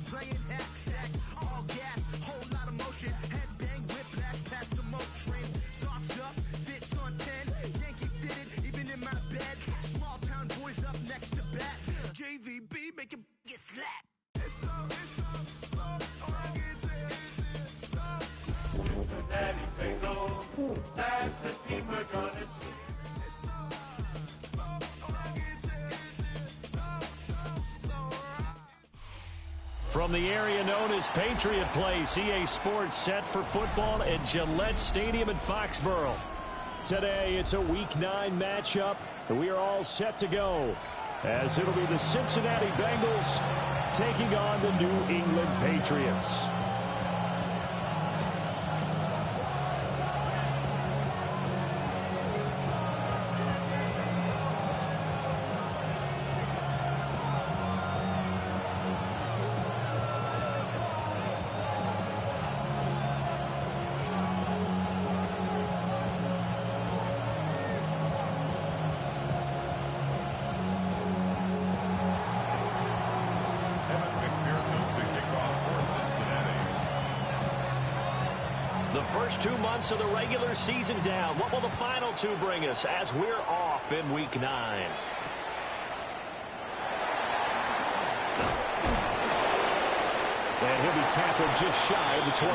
playing hack-sack, all gas, whole lot of motion, headbang, whiplash, past the moat train, sauced up, fits on 10, Yankee fitted, even in my bed, small town boys up next to bat, JVB make him get slapped. Daddy Bengals, that's the team we're gonna see. From the area known as Patriot Place, EA Sports set for football at Gillette Stadium in Foxborough. Today, it's a Week 9 matchup, and we are all set to go, as it'll be the Cincinnati Bengals taking on the New England Patriots. First 2 months of the regular season down. What will the final two bring us as we're off in Week 9? And he'll be tackled just shy of the 25.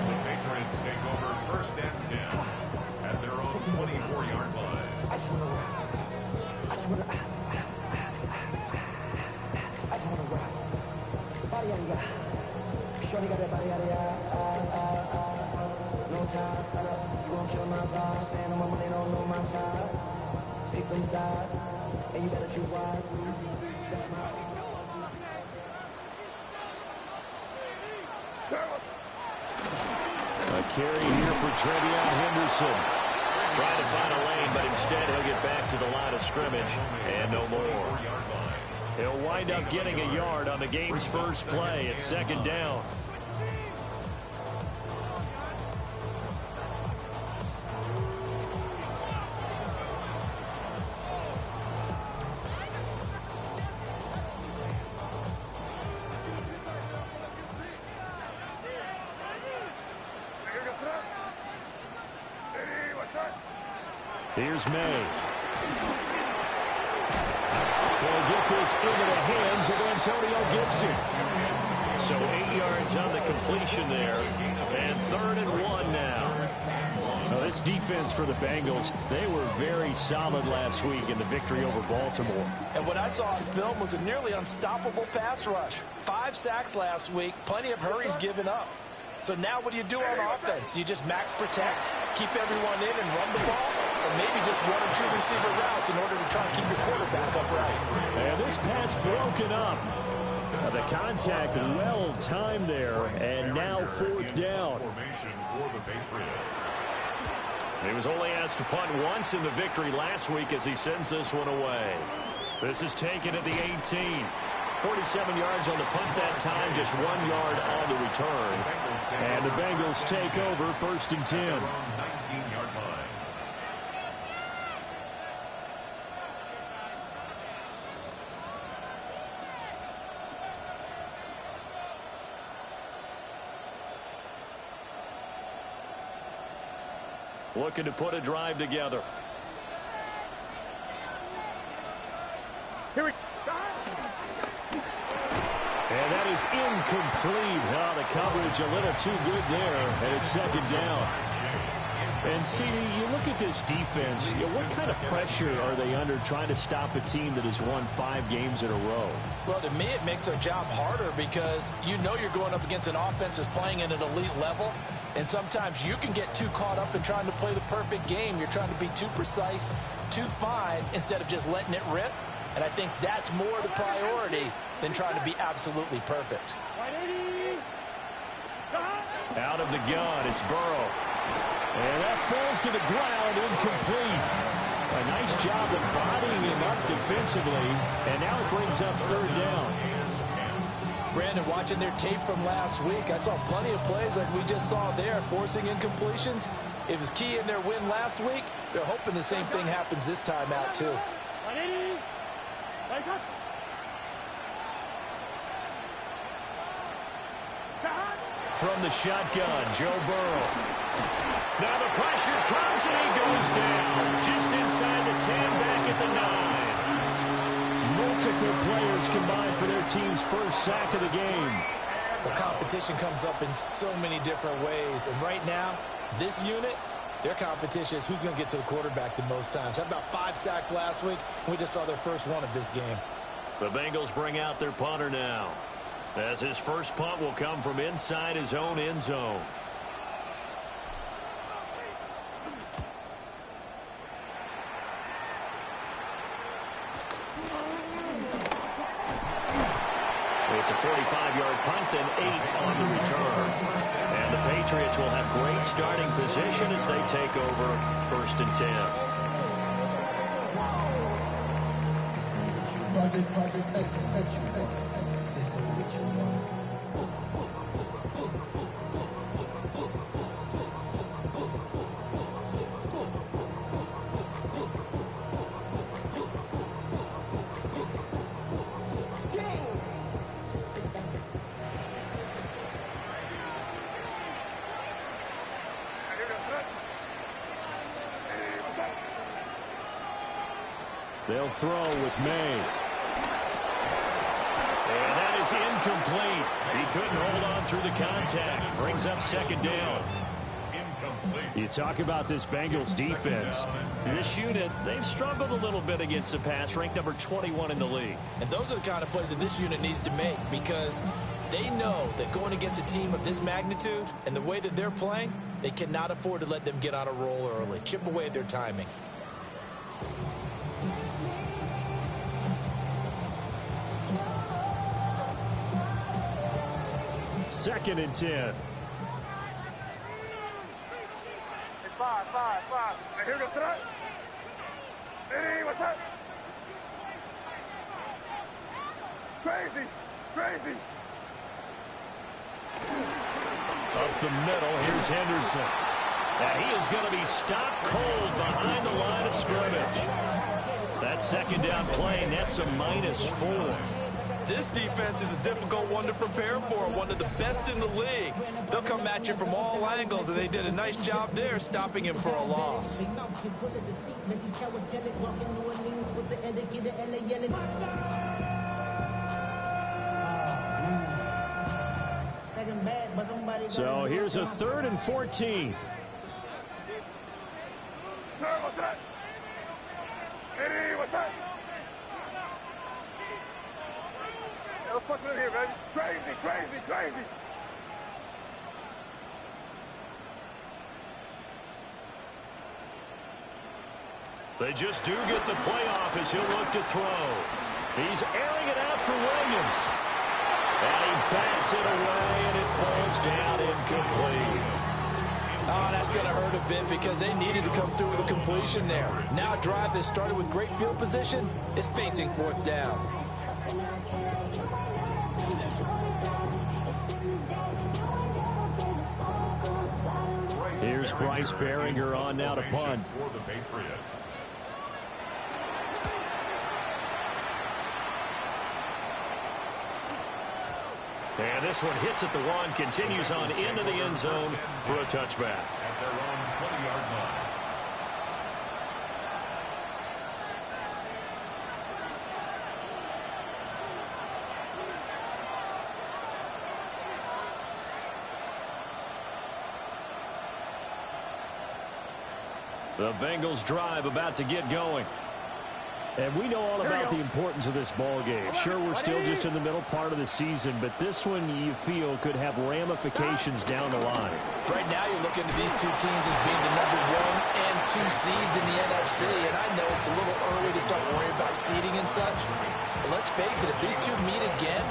The Patriots take over first and 10 at their own 24-yard line. I just want to rock. Shorty got that body out of no time, set up, you won't kill my vibe. Stand on my money, don't know my side. Pick them sides, and you better choose wisely. That's my... A carry here for Trevion Henderson. Trying to find a lane, but instead he'll get back to the line of scrimmage, and no more. He'll wind up getting a yard on the game's first play at second down. Here's May. They'll get this into the hands of Antonio Gibson. So 8 yards on the completion there, and 3rd and 1 now. Now this defense for the Bengals, they were very solid last week in the victory over Baltimore. And what I saw on film was a nearly unstoppable pass rush. 5 sacks last week, plenty of hurries given up. So now what do you do on offense? You just max protect, keep everyone in and run the ball, or maybe just 1 or 2 receiver routes in order to try and keep your quarterback upright. And this pass broken up. Now the contact well timed there, and now 4th down. Formation for the Patriots. He was only asked to punt once in the victory last week as he sends this one away. This is taken at the 18. 47 yards on the punt that time, just 1 yard on the return. And the Bengals take over 1st and 10. 19-yard line. Looking to put a drive together. Here we go. And that is incomplete. Oh, the coverage a little too good there, and it's 2nd down. And, see, you look at this defense, what kind of pressure are they under trying to stop a team that has won 5 games in a row? Well, to me, it makes their job harder because you know you're going up against an offense that's playing at an elite level, and sometimes you can get too caught up in trying to play the perfect game. You're trying to be too precise, too fine, instead of just letting it rip. And I think that's more the priority than trying to be absolutely perfect. Out of the gun, it's Burrow. And that falls to the ground, incomplete. A nice job of bodying him up defensively, and now it brings up 3rd down. Brandon, watching their tape from last week, I saw plenty of plays like we just saw there, forcing incompletions. It was key in their win last week. They're hoping the same thing happens this time out, too. from the shotgun, Joe Burrow. Now the pressure comes and he goes down. Just inside the 10, back at the 9. Multiple players combined for their team's first sack of the game. The competition comes up in so many different ways. And right now, this unit, their competition is who's going to get to the quarterback the most times. Had about 5 sacks last week, and we just saw their first one of this game. The Bengals bring out their punter now, as his first punt will come from inside his own end zone. It's a 45-yard punt and 8 on the return. And the Patriots will have great starting position as they take over 1st and 10. They'll throw with May. And that is incomplete. He couldn't hold on through the contact. Brings up 2nd down. You talk about this Bengals defense. This unit, they've struggled a little bit against the pass, ranked number 21 in the league. And those are the kind of plays that this unit needs to make, because they know that going against a team of this magnitude and the way that they're playing, they cannot afford to let them get on a roll early. Chip away at their timing. 2nd and 10. Hey, 5. Hey, here goes tonight. Hey, what's up? Crazy. Up the middle, here's Henderson. And he is going to be stopped cold behind the line of scrimmage. That 2nd down play, and that's a -4. This defense is a difficult one to prepare for, one of the best in the league. They'll come at you from all angles, and they did a nice job there stopping him for a loss. So here's a 3rd and 14. What's up? Hey, what's up? Let's fuck it in here, baby. Crazy. They just do get the playoff as he'll look to throw. He's airing it out for Williams. And he bats it away, and it falls down incomplete. Oh, that's going to hurt a bit because they needed to come through with a completion there. Now a drive that started with great field position is facing 4th down. Here's Bryce Behringer on now to punt. For the Patriots. And this one hits at the 1, continues on into the end zone for a touchback. At their own 20-yard line. The Bengals drive about to get going. And we know all about the importance of this ball game. Sure, we're still just in the middle part of the season, but this one you feel could have ramifications down the line. Right now you're looking at these two teams as being the number 1 and 2 seeds in the NFC, and I know it's a little early to start worrying about seeding and such, but let's face it, if these two meet again,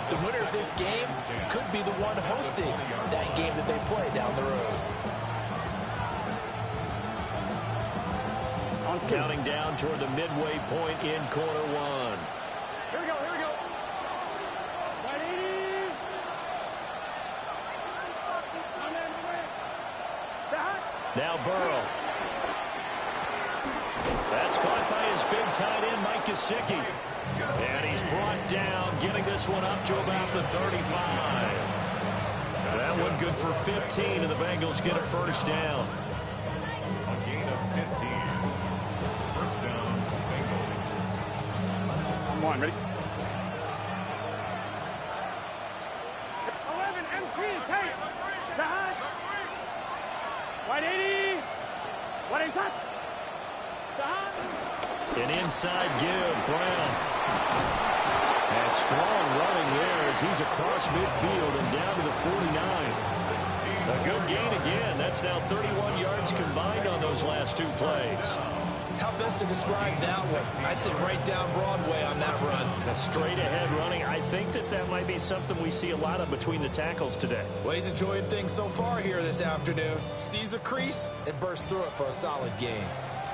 the winner of this game could be the one hosting that game that they play down the road. Counting down toward the midway point in quarter 1. Here we go. Now Burrow. That's caught by his big tight end, Mike Gesicki. And he's brought down, getting this one up to about the 35. That one good for 15, and the Bengals get a first down. A gain of 15. First down, Bengals. I'm one, ready? 11, MT, take. Behind. 180. What is that? An inside give, Brown. A strong running there as he's across midfield and down to the 49. A good gain again. That's now 31 yards combined on those last two plays. How best to describe that one? I'd say right down Broadway on that run. A straight ahead running. I think that might be something we see a lot of between the tackles today. Well, he's enjoying things so far here this afternoon. Sees a crease and bursts through it for a solid gain.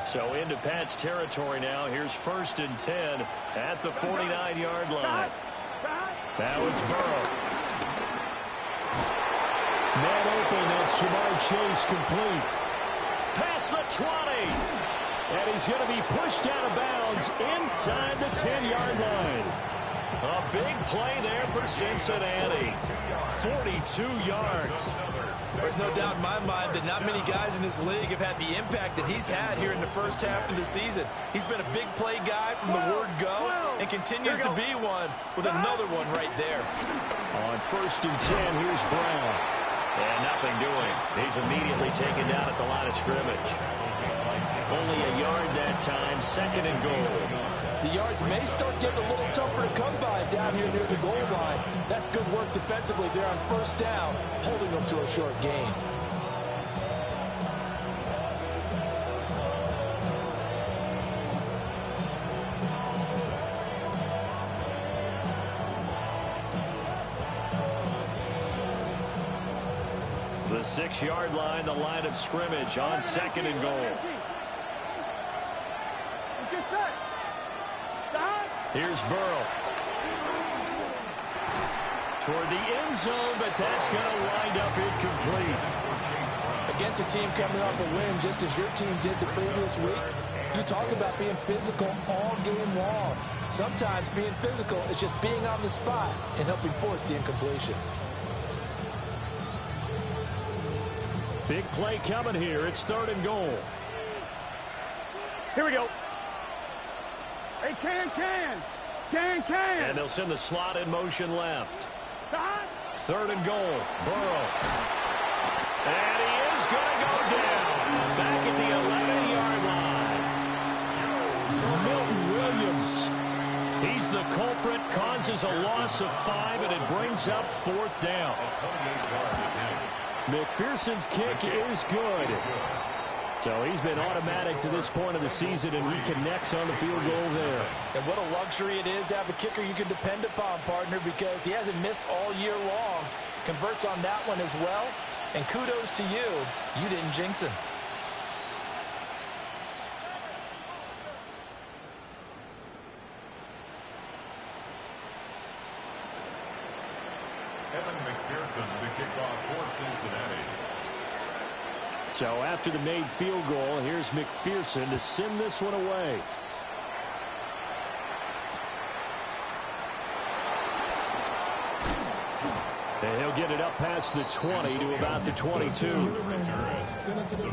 So into Pat's territory now. Here's 1st and 10 at the 49-yard line. Now it's Burrow. Man open. That's Jamar Chase complete. Past the 20. And he's going to be pushed out of bounds inside the 10-yard line. A big play there for Cincinnati. 42 yards. There's no doubt in my mind that not many guys in this league have had the impact that he's had here in the first half of the season. He's been a big play guy from the word go and continues to be one with another one right there. On 1st and 10, here's Brown. And nothing doing. He's immediately taken down at the line of scrimmage. Only a yard that time, 2nd and goal. The yards may start getting a little tougher to come by down here near the goal line. That's good work defensively there on 1st down, holding them to a short gain. The 6-yard line, the line of scrimmage on 2nd and goal. Here's Burrow. Toward the end zone, but that's going to wind up incomplete. Against a team coming off a win, just as your team did the previous week, you talk about being physical all game long. Sometimes being physical is just being on the spot and helping force the incompletion. Big play coming here. It's 3rd and goal. Here we go. Hey, can. And they'll send the slot in motion left. 3rd and goal. Burrow. And he is going to go down. Back at the 11-yard line. Milton Williams. He's the culprit. Causes a loss of 5, and it brings up 4th down. McPherson's kick is good. So he's been automatic to this point of the season, and he connects on the field goal there. And what a luxury it is to have a kicker you can depend upon, partner, because he hasn't missed all year long. Converts on that one as well. And kudos to you. You didn't jinx him. Evan McPherson, the kickoff for Cincinnati. So after the made field goal, here's McPherson to send this one away. And he'll get it up past the 20 to about the 22. The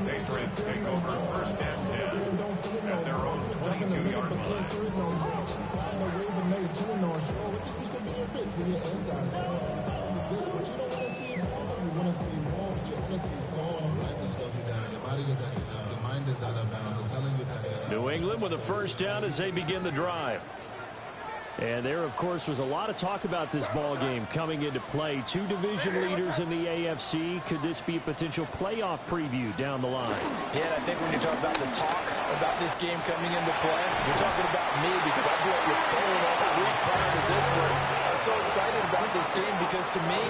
Patriots take over 1st and 10 at their own 22-yard New England with a first down as they begin the drive. And there, of course, was a lot of talk about this ball game coming into play. 2 division leaders in the AFC. Could this be a potential playoff preview down the line? Yeah, and I think when you talk about the talk about this game coming into play, you're talking about me because I blew up your phone all week prior to this one. I was so excited about this game because, to me,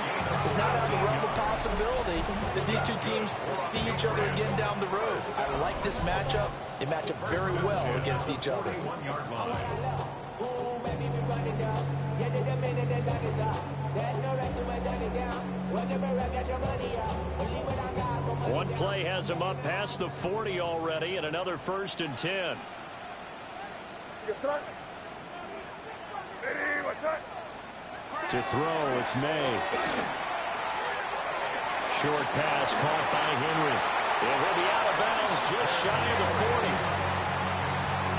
it's not out of the realm of possibility that these two teams see each other again down the road. I like this matchup. They match up very well against each other. One play has him up past the 40 already, and another 1st and 10. To throw, it's May. short pass caught by Henry. It will be out of bounds just shy of the 40.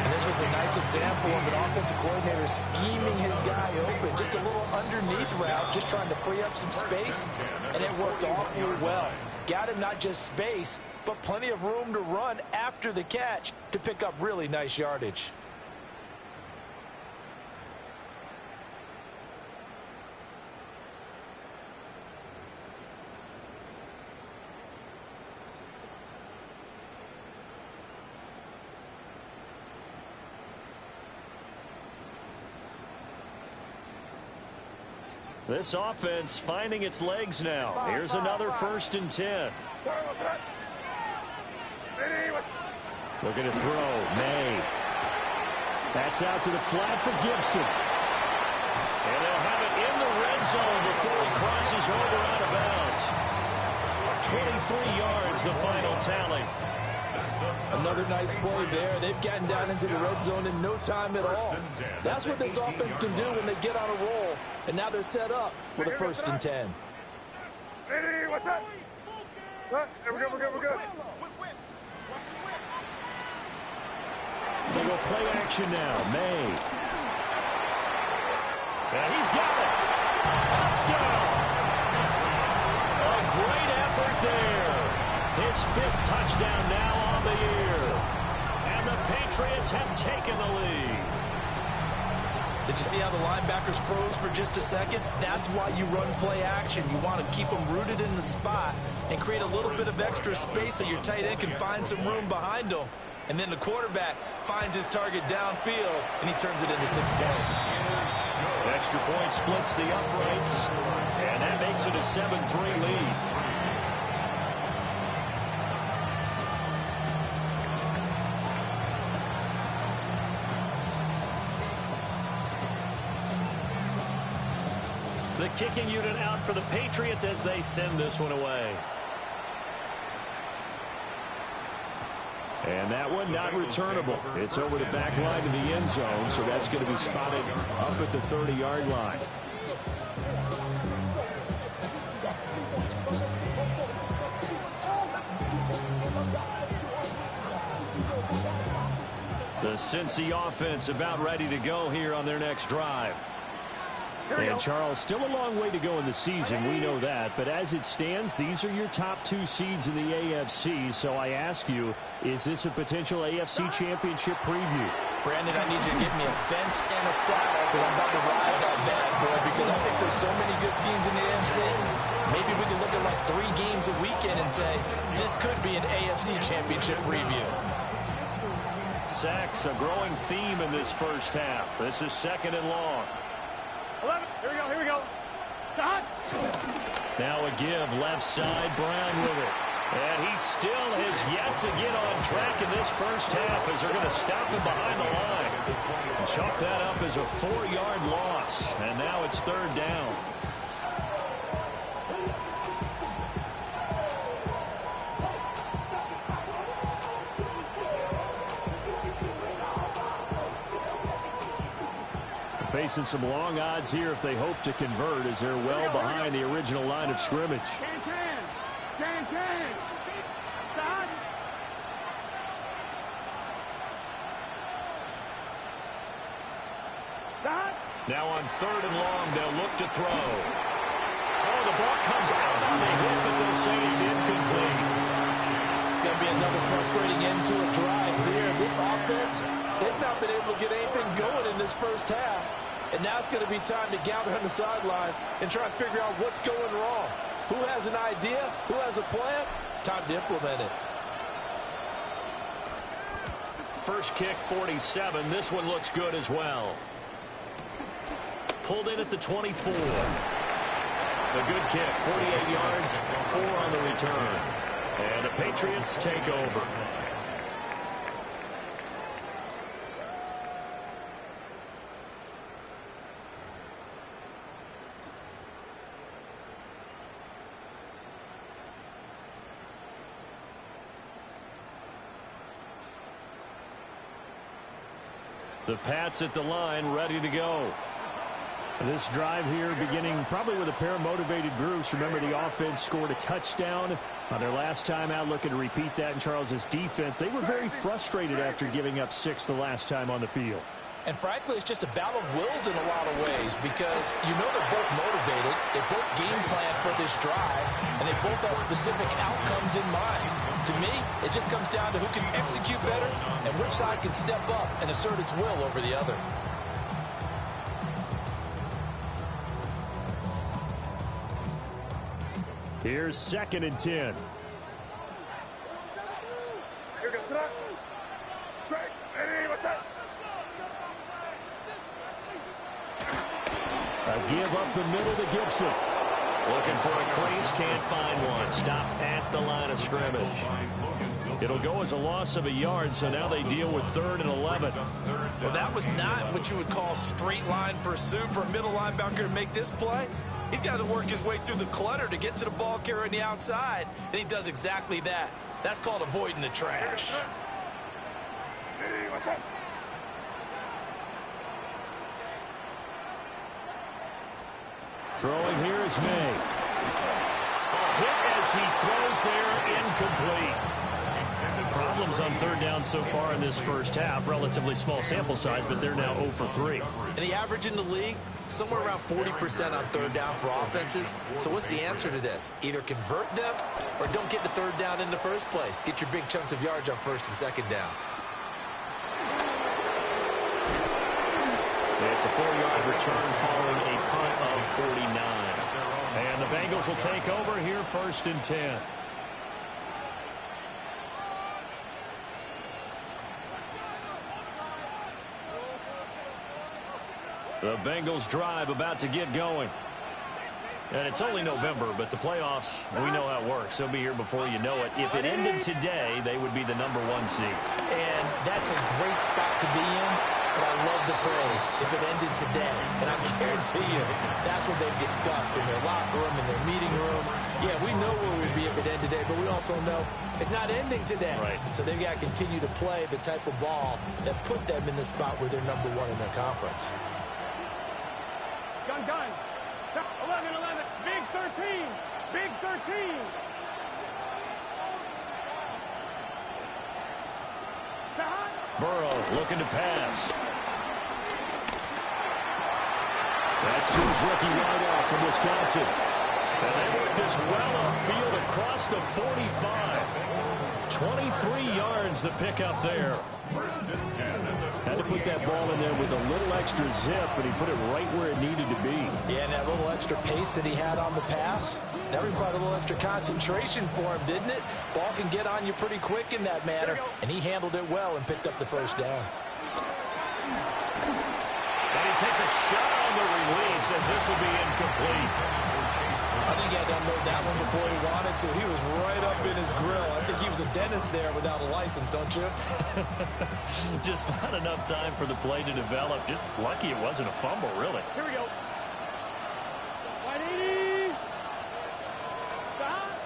And this was a nice example of an offensive coordinator scheming his guy open. Just a little underneath route, just trying to free up some space, and it worked awfully well. Got him not just space, but plenty of room to run after the catch to pick up really nice yardage. This offense finding its legs now. Here's another 1st and 10. Looking to throw. May. That's out to the flat for Gibson. And they'll have it in the red zone before he crosses over out of bounds. 23 yards, the final tally. Another nice play there. They've gotten down into the red zone in no time at all. That's what this offense can do when they get on a roll. And now they're set up with a 1st and 10. Hey, what's up? We're good, we're good, we're good. They go play action now. May. And he's got it. Touchdown. A great effort there. His 5th touchdown now on the year. And the Patriots have taken the lead. Did you see how the linebackers froze for just a second? That's why you run play action. You want to keep them rooted in the spot and create a little bit of extra space so your tight end can find some room behind them. And then the quarterback finds his target downfield, and he turns it into 6 points. Extra point splits the uprights, and that makes it a 7-3 lead. The kicking unit out for the Patriots as they send this one away. And that one not returnable. It's over the back line of the end zone, so that's going to be spotted up at the 30-yard line. The Cincy offense about ready to go here on their next drive. And, Charles, still a long way to go in the season. We know that. But as it stands, these are your top 2 seeds in the AFC. So I ask you, is this a potential AFC championship preview? Brandon, I need you to get me a fence and a saddle because I'm about to ride that bad boy because I think there's so many good teams in the AFC. Maybe we can look at like 3 games a weekend and say, this could be an AFC championship preview. Sacks, a growing theme in this first half. This is 2nd and long. 11. Here we go. Stop. Now a give left side, Brown with it. And he still has yet to get on track in this first half as they're going to stop him behind the line. And chalk that up as a 4-yard loss. And now it's 3rd down. Facing some long odds here if they hope to convert as they're well behind the original line of scrimmage. Now on 3rd and long, they'll look to throw. Oh, the ball comes out on the hit, but they'll say it's incomplete. It's going to be another frustrating end to a drive here. This offense, they've not been able to get anything going in this first half. And now it's going to be time to gather on the sidelines and try and figure out what's going wrong. Who has an idea? Who has a plan? Time to implement it. First kick, 47. This one looks good as well. Pulled in at the 24. A good kick, 48 yards, 4 on the return. And the Patriots take over. The Pats at the line, ready to go. This drive here beginning probably with a pair of motivated groups. Remember, the offense scored a touchdown on their last time out, looking to repeat that in Charles's defense. They were very frustrated after giving up 6 the last time on the field. And frankly, it's just a battle of wills in a lot of ways because you know they're both motivated, they both game plan for this drive, and they both have specific outcomes in mind. To me, it just comes down to who can execute better and which side can step up and assert its will over the other. Here's 2nd and 10. Here we go, sit up. Greg, hey, what's up? A give up the middle to Gibson. Looking for a crease, can't find one. Stopped at the line of scrimmage. It'll go as a loss of a yard, so now they deal with 3rd and 11. Well, that was not what you would call straight line pursuit for a middle linebacker to make this play. He's got to work his way through the clutter to get to the ball carrier on the outside, and he does exactly that. That's called avoiding the trash. Hey, what's up? Throwing here is May. A hit as he throws there, incomplete. Problems on 3rd down so far in this first half. Relatively small sample size, but they're now 0 for 3. And the average in the league, somewhere around 40% on 3rd down for offenses. So what's the answer to this? Either convert them or don't get the 3rd down in the first place. Get your big chunks of yards on 1st and 2nd down. It's a 4-yard return following a punt of 49. And the Bengals will take over here 1st and 10. The Bengals drive about to get going. And it's only November, but the playoffs, we know how it works. They'll be here before you know it. If it ended today, they would be the #1 seed. And that's a great spot to be in, but I love the phrase, if it ended today. And I guarantee you, that's what they've discussed in their locker room, in their meeting rooms. Yeah, we know where we'd be if it ended today, but we also know it's not ending today. Right. So they've got to continue to play the type of ball that put them in the spot where they're #1 in their conference. Gun. 11. Big 13. Big 13. Burrow looking to pass. That's to his rookie wideout from Wisconsin. And they work this well upfield across the 45. 23 yards the pickup there. Had to put that ball in there with a little extra zip, but he put it right where it needed to be. Yeah, and that little extra pace that he had on the pass, that required a little extra concentration for him, didn't it? Ball can get on you pretty quick in that manner, and he handled it well and picked up the 1st down. And he takes a shot on the release as this will be incomplete. I think he had to unload that one before he wanted to. He was right up in his grill. I think he was a dentist there without a license, don't you? Just not enough time for the play to develop. Just lucky it wasn't a fumble, really. Here we go. 180.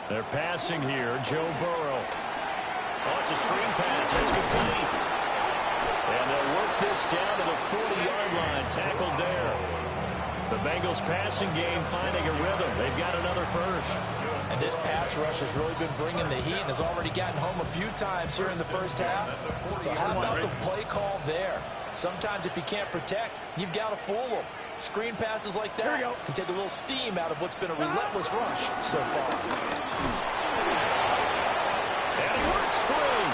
They're passing here. Joe Burrow. Oh, it's a screen pass. It's complete. And they'll work this down to the 40-yard line. Tackled there. The Bengals passing game finding a rhythm. They've got another 1st. And this pass rush has really been bringing the heat and has already gotten home a few times here in the first half. So how about the play call there? Sometimes if you can't protect, you've got to fool them. Screen passes like that can take a little steam out of what's been a relentless rush so far. And he works through.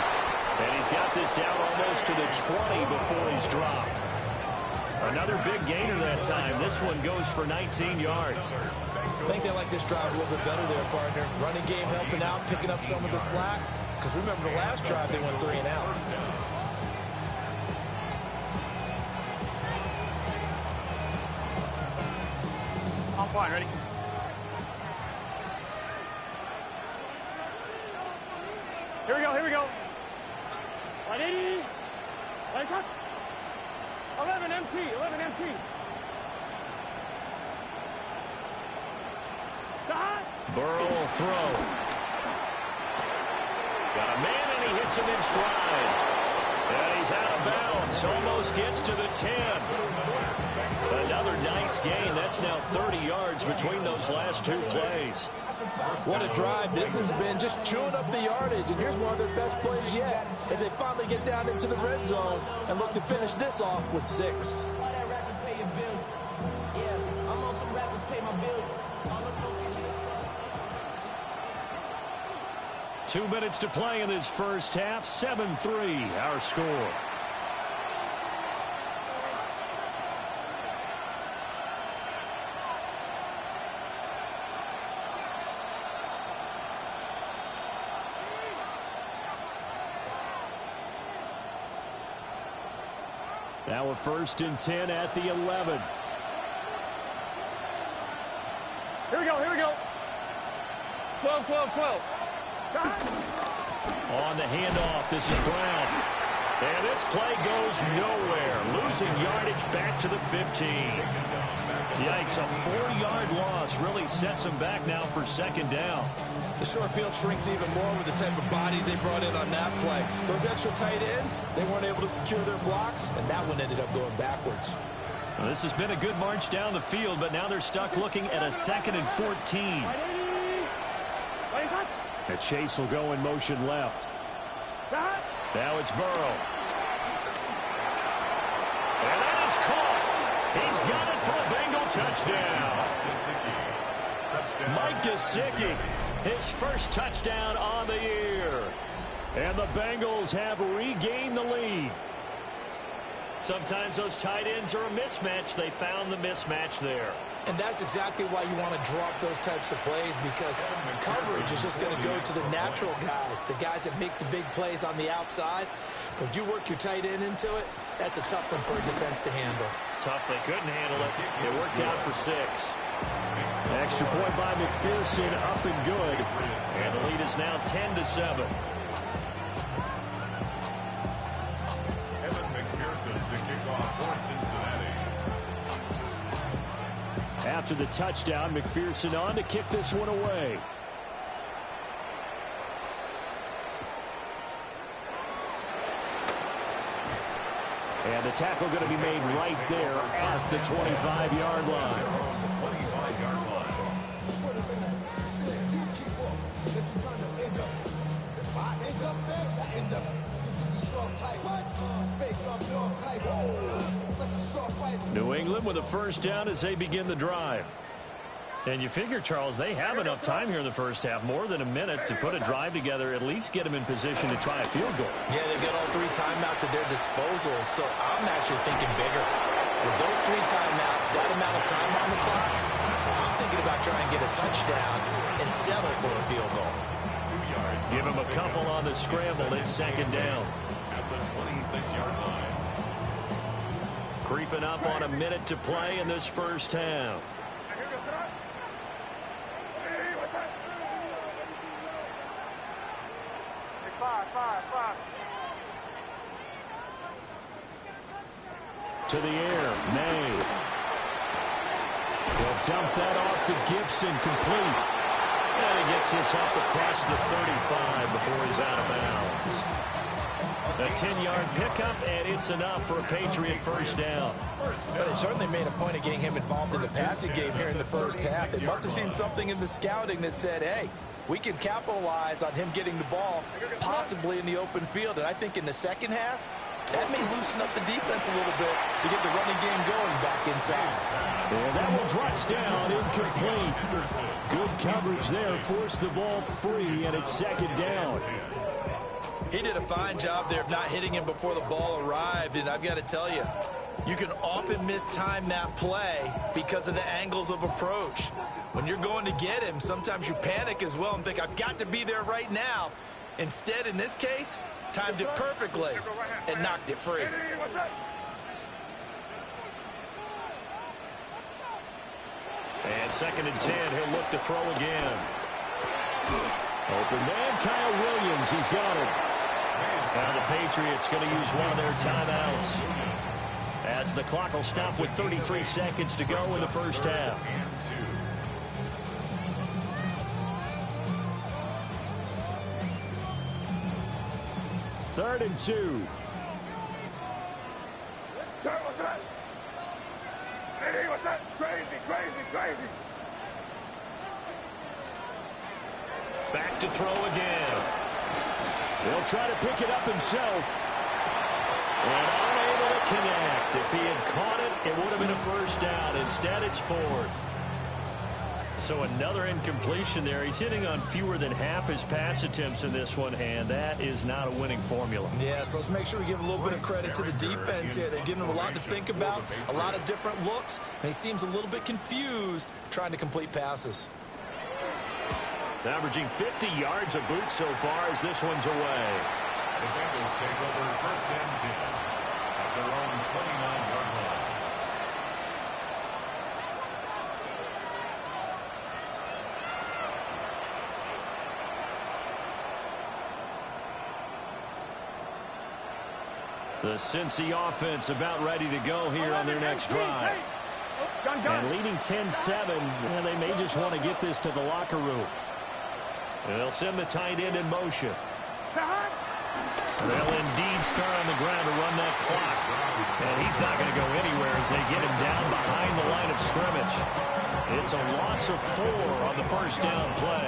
And he's got this down almost to the 20 before he's dropped. Another big gainer that time. This one goes for 19 yards. I think they like this drive a little bit better there, partner. Running game helping out, picking up some of the slack. Because remember the last drive, they went 3 and out. I'm fine, ready? Here we go. 180. Lights up. 11 MT. Burrow will throw. Got a man and he hits him in stride. And he's is out of bounds. Almost gets to the 10. Another nice gain. That's now 30 yards between those last two plays. What a drive this has been, just chewing up the yardage. And here's one of their best plays yet as they finally get down into the red zone and look to finish this off with 6. 2 minutes to play in this first half. 7-3 our score. Now a 1st and 10 at the 11. Here we go, here we go. 12, 12, 12. On the handoff, this is Brown. And this play goes nowhere. Losing yardage back to the 15. Yikes, a 4-yard loss really sets them back now for 2nd down. The short field shrinks even more with the type of bodies they brought in on that play. Those extra tight ends, they weren't able to secure their blocks, and that one ended up going backwards. Well, this has been a good march down the field, but now they're stuck looking at a 2nd and 14. And Chase will go in motion left. Now it's Burrow. And that is caught. He's got it for a Bengal touchdown. Mike Gesicki, his first touchdown on the year. And the Bengals have regained the lead. Sometimes those tight ends are a mismatch. They found the mismatch there. And that's exactly why you want to drop those types of plays, because coverage is just going to go to the natural guys, the guys that make the big plays on the outside. But if you work your tight end into it, that's a tough one for a defense to handle. Tough, they couldn't handle it. It worked out for 6. Extra point by McPherson, up and good. And the lead is now 10-7. After the touchdown, McPherson on to kick this one away. And the tackle going to be made right there at the 25-yard line. New England with a 1st down as they begin the drive. And you figure, Charles, they have enough time here in the first half, more than a minute, to put a drive together, at least get them in position to try a field goal. Yeah, they've got all 3 timeouts at their disposal, so I'm actually thinking bigger. With those 3 timeouts, that amount of time on the clock, I'm thinking about trying to get a touchdown and settle for a field goal. Give him a couple on the scramble. It's 2nd down. At the 26-yard line. Creeping up on a minute to play in this first half. To the air, May. He'll dump that off to Gibson, complete. And he gets this up across the 35 before he's out of bounds. A 10-yard pickup, and it's enough for a Patriot 1st down. But they certainly made a point of getting him involved in the passing game here in the first half. They must have seen something in the scouting that said, hey, we can capitalize on him getting the ball, possibly in the open field. And I think in the second half, that may loosen up the defense a little bit to get the running game going back inside. And that one drops down, incomplete. Good coverage there, forced the ball free, and it's 2nd down. He did a fine job there of not hitting him before the ball arrived, and I've got to tell you, you can often mistime that play because of the angles of approach. When you're going to get him, sometimes you panic as well and think, I've got to be there right now. Instead, in this case, timed it perfectly and knocked it free. And 2nd and 10, he'll look to throw again. Open man, Kyle Williams, he's got it. Now the Patriots going to use one of their timeouts, as the clock will stop with 33 seconds to go in the first half. Third and 2. Back to throw again. He'll try to pick it up himself. And unable to connect. If he had caught it, it would have been a first down. Instead, it's fourth. So another incompletion there. He's hitting on fewer than half his pass attempts in this one, and that is not a winning formula. Yeah, so let's make sure we give a little bit of credit to the defense here. They're giving him a lot to think about, a lot of different looks, and he seems a little bit confused trying to complete passes. Averaging 50 yards a boot so far as this one's away. The Bengals take over first and 10 at their own 29-yard line. The Cincy offense about ready to go here on their next drive. And leading 10-7, they may just want to get this to the locker room. They'll send the tight end in motion. They'll indeed start on the ground to run that clock. And he's not going to go anywhere as they get him down behind the line of scrimmage. It's a loss of 4 on the first down play.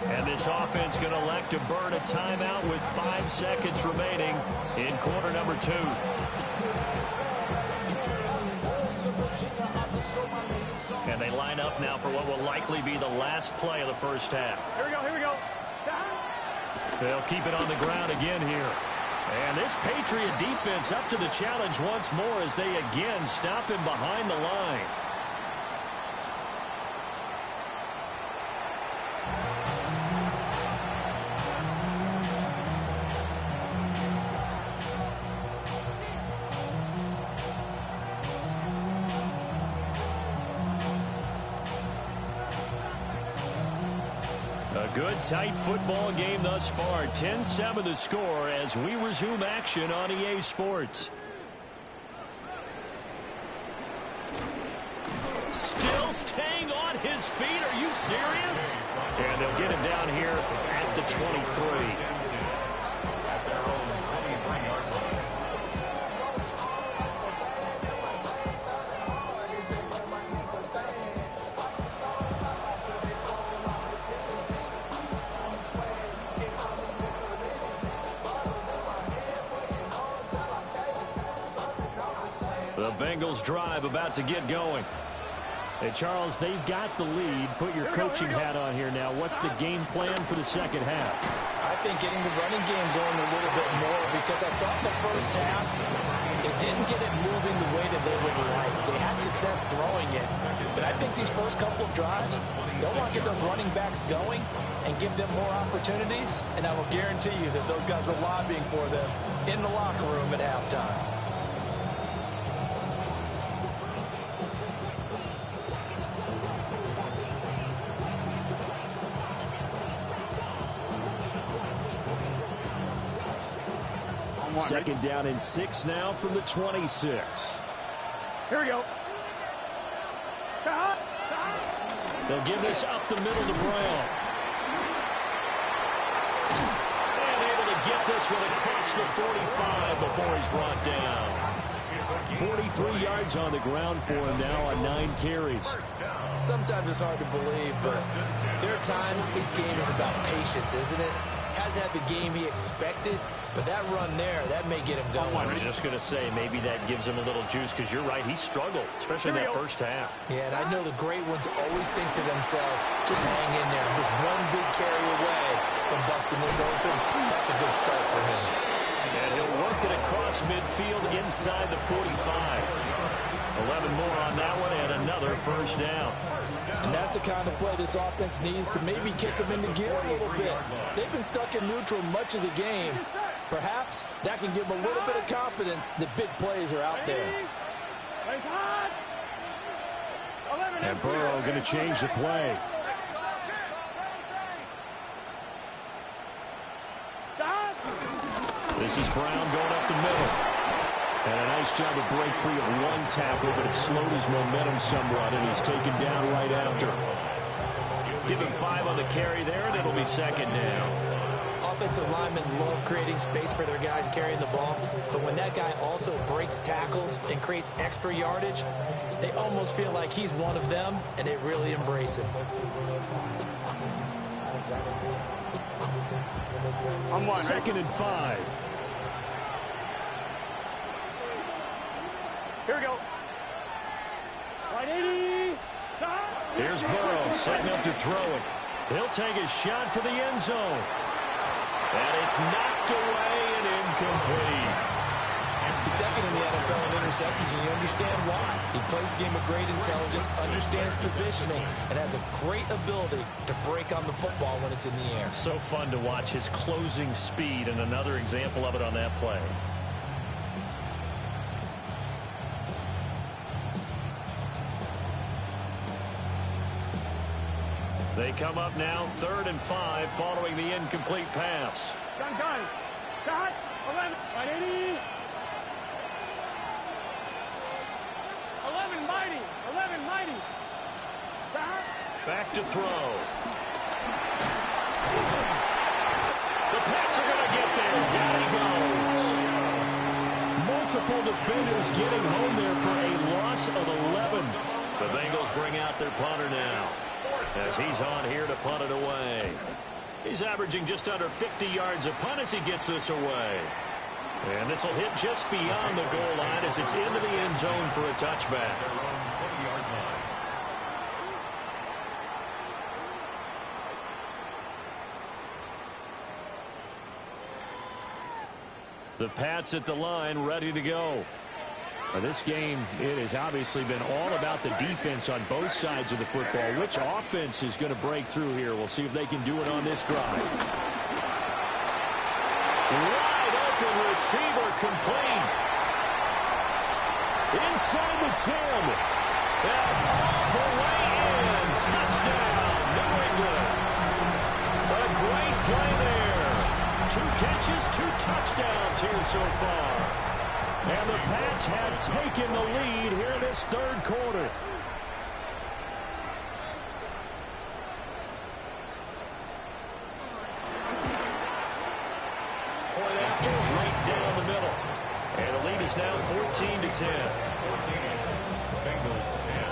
And this offense going to elect to burn a timeout with 5 seconds remaining in quarter number 2. And they line up now for what will likely be the last play of the first half. Here we go, here we go. They'll keep it on the ground again here. And this Patriot defense up to the challenge once more as they again stop him behind the line. Good, tight football game thus far. 10-7 the score as we resume action on EA Sports. Still staying on his feet. Are you serious? And they'll get him down here at the 23. The Bengals drive about to get going. Hey, Charles, they've got the lead. Put your coaching hat on here now. What's the game plan for the second half? I think getting the running game going a little bit more because I thought the first half, it didn't get it moving the way that they would like. They had success throwing it. But I think these first couple of drives, they'll want to get those running backs going and give them more opportunities. And I will guarantee you that those guys were lobbying for them in the locker room at halftime. Second down and 6 now from the 26. Here we go. They'll give this up the middle to Brown. And able to get this one across the 45 before he's brought down. 43 yards on the ground for him now on 9 carries. Sometimes it's hard to believe, but there are times this game is about patience, isn't it? Hasn't had the game he expected, but that run there, that may get him going. I was just going to say, maybe that gives him a little juice, because you're right, he struggled, especially in that first half. Yeah, and I know the great ones always think to themselves, just hang in there. Just one big carry away from busting this open. That's a good start for him. And he'll work it across midfield inside the 45. 11 more on that one and another first down. And that's the kind of play this offense needs to maybe kick them into gear a little bit. They've been stuck in neutral much of the game. Perhaps that can give them a little bit of confidence that big plays are out there. And Burrow going to change the play. This is Brown going up the middle. And a nice job to break free of one tackle, but it slowed his momentum somewhat, and he's taken down right after. Give him 5 on the carry there, and it'll be second down. Offensive linemen love creating space for their guys carrying the ball, but when that guy also breaks tackles and creates extra yardage, they almost feel like he's one of them, and they really embrace him. I'm one. Second and 5. Here we go. Right 80. Here's Burrow setting up to throw it. He'll take a shot for the end zone. And it's knocked away and incomplete. He's second in the NFL in interceptions, and you understand why. He plays a game of great intelligence, understands positioning, and has a great ability to break on the football when it's in the air. So fun to watch his closing speed, and another example of it on that play. They come up now, 3rd and 5, following the incomplete pass. Gun. Shot. 11. Right 80. 11 mighty. 11 mighty. Shot. Back to throw. The Pats are going to get there. Down he goes. Multiple defenders getting home there for a loss of 11. The Bengals bring out their punter now, as he's on here to punt it away. He's averaging just under 50 yards a punt as he gets this away. And this will hit just beyond the goal line as it's into the end zone for a touchback. The Pats at the line, ready to go. This game, it has obviously been all about the defense on both sides of the football. Which offense is going to break through here? We'll see if they can do it on this drive. Wide open receiver complete. Inside the 10. And all the way in. Touchdown, New England. A great play there. 2 catches, 2 touchdowns here so far. And the Pats have taken the lead here in this 3rd quarter. Point after, right down the middle. And the lead is now 14-10. 14. Bengals 10.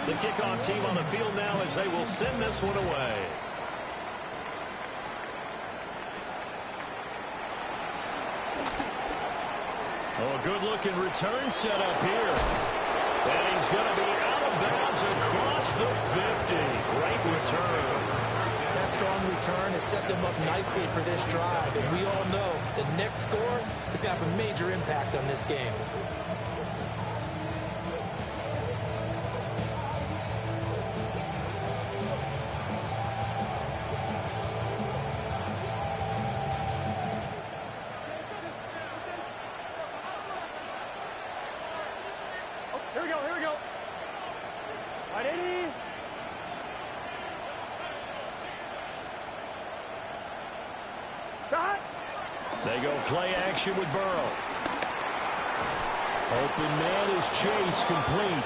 The kickoff team on the field now as they will send this one away. Oh, a good-looking return set up here. And he's going to be out of bounds across the 50. Great return. That strong return has set them up nicely for this drive, and we all know the next score is going to have a major impact on this game. Here we go. Right 80. Shot. They go play action with Burrow. Open man is Chase, complete.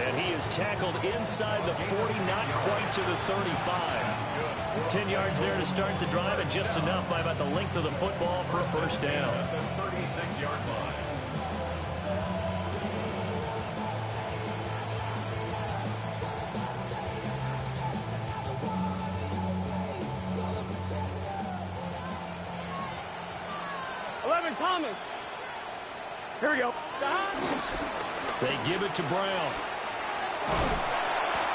And he is tackled inside the 40, not quite to the 35. 10 yards there to start the drive, and just enough by about the length of the football for a first down. The 36-yard line. Thomas. Here we go. They give it to Brown.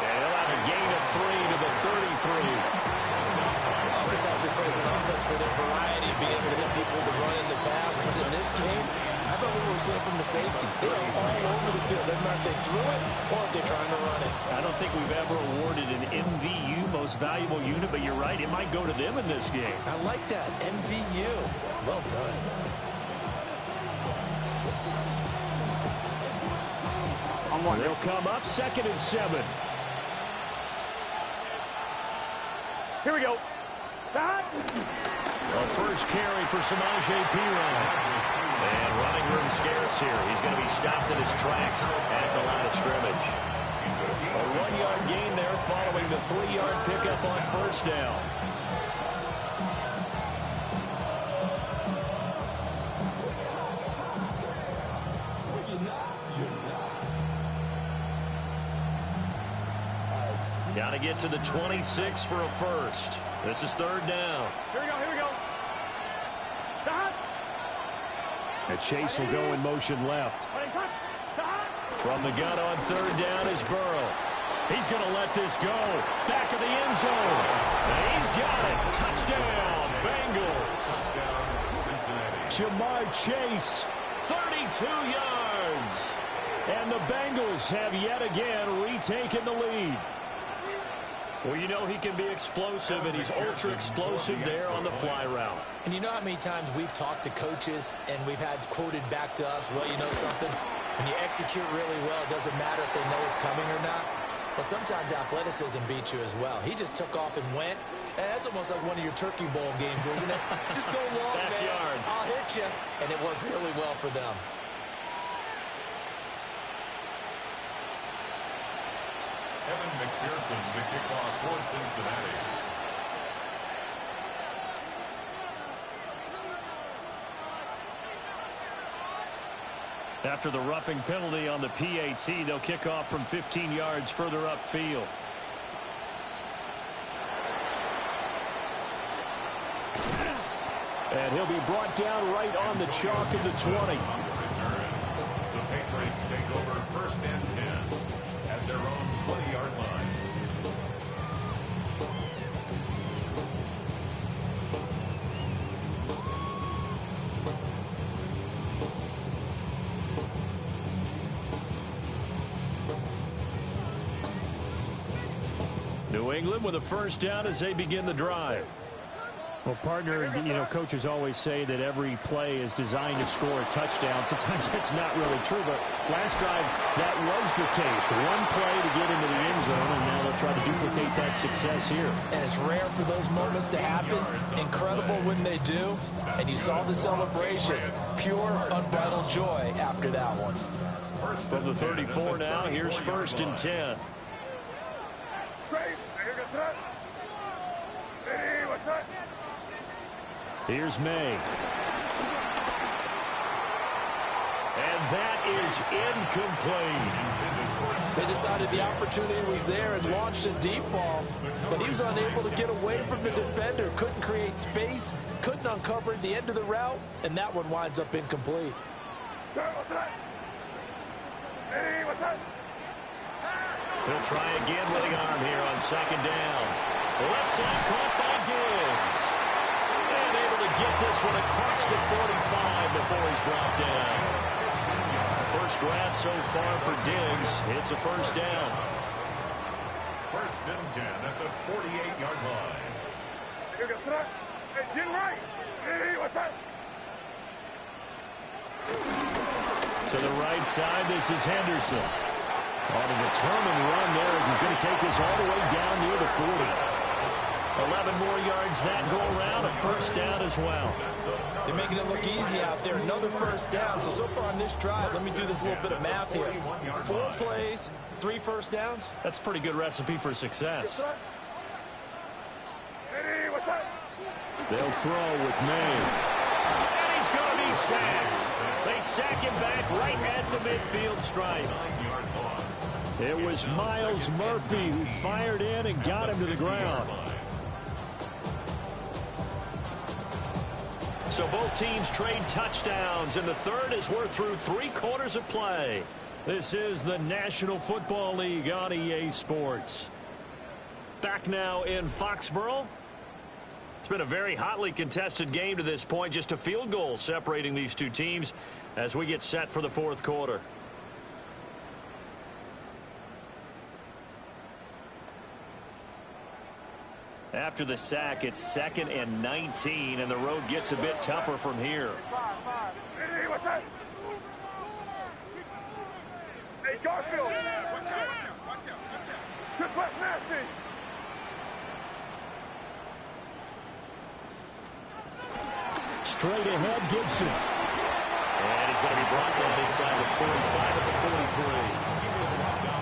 And he'll have a gain of 3 to the 33. Oftentimes we play as an offense for their variety of being able to hit people with the run and the pass. But in this game, how about what we're seeing from the safeties? They are all over the field. Doesn't matter if they threw it or if they're trying to run it. I don't think we've ever awarded an MVU, most valuable unit, but you're right, it might go to them in this game. I like that. MVU. Well done. They'll come up 2nd and 7. Here we go. Shot. A first carry for Samaje Perine. And running room scarce here. He's going to be stopped in his tracks at the line of scrimmage. A 1-yard gain there following the 3-yard pickup on first down. Got to get to the 26 for a first. This is third down. Here we go, here we go. And Chase will go in motion left. From the gun on third down is Burrow. He's going to let this go. Back of the end zone. And he's got it. Touchdown, Bengals. Jamar Chase, 32 yards. And the Bengals have yet again retaken the lead. Well, you know he can be explosive, and he's ultra-explosive there on the fly route. And you know how many times we've talked to coaches and we've had quoted back to us, well, you know something? When you execute really well, it doesn't matter if they know it's coming or not. Well, sometimes athleticism beats you as well. He just took off and went. And that's almost like one of your Turkey Bowl games, isn't it? Just go long, man. I'll hit you. And it worked really well for them. Evan McPherson, the kickoff for Cincinnati. After the roughing penalty on the PAT, they'll kick off from 15 yards further upfield. And he'll be brought down right on the chalk of the 20. The Patriots take over first and 10 at their own 20-yard line. New England with a first down as they begin the drive. Well, partner, you know, coaches always say that every play is designed to score a touchdown. Sometimes that's not really true, but last drive, that was the case. One play to get into the end zone, and now they'll try to duplicate that success here. And it's rare for those moments to happen. Incredible when they do. And you saw the celebration. Pure, unbridled joy after that one. From the 34 now, here's first and 10. Here's May. And that is incomplete. They decided the opportunity was there and launched a deep ball, but he was unable to get away from the defender. Couldn't create space, couldn't uncover the end of the route, and that one winds up incomplete. He'll try again with the arm here on second down. Left side caught by Diggs. And able to get this one across the 45 before he's brought down. First grab so far for Diggs. It's a first down. First and 10 at the 48-yard line. To the right side, this is Henderson. On a determined run there as he's going to take this all the way down near the 40. 11 more yards that go around, a first down as well. They're making it look easy out there. Another first down. So far on this drive, let me do this little bit of math here. 4 plays, 3 first downs. That's a pretty good recipe for success. They'll throw with May. And he's going to be sacked. They sack him back right at the midfield stripe. It was Miles Murphy who fired in and got him to the ground. So both teams trade touchdowns, and the third as we're through 3 quarters of play. This is the National Football League on EA Sports. Back now in Foxborough. It's been a very hotly contested game to this point. Just a field goal separating these two teams as we get set for the fourth quarter. After the sack, it's 2nd and 19, and the road gets a bit tougher from here. Hey, what's that? Hey, Garfield! Watch out. Good left, nasty! Straight ahead, Gibson. And he's going to be brought down inside the 45 at the 43.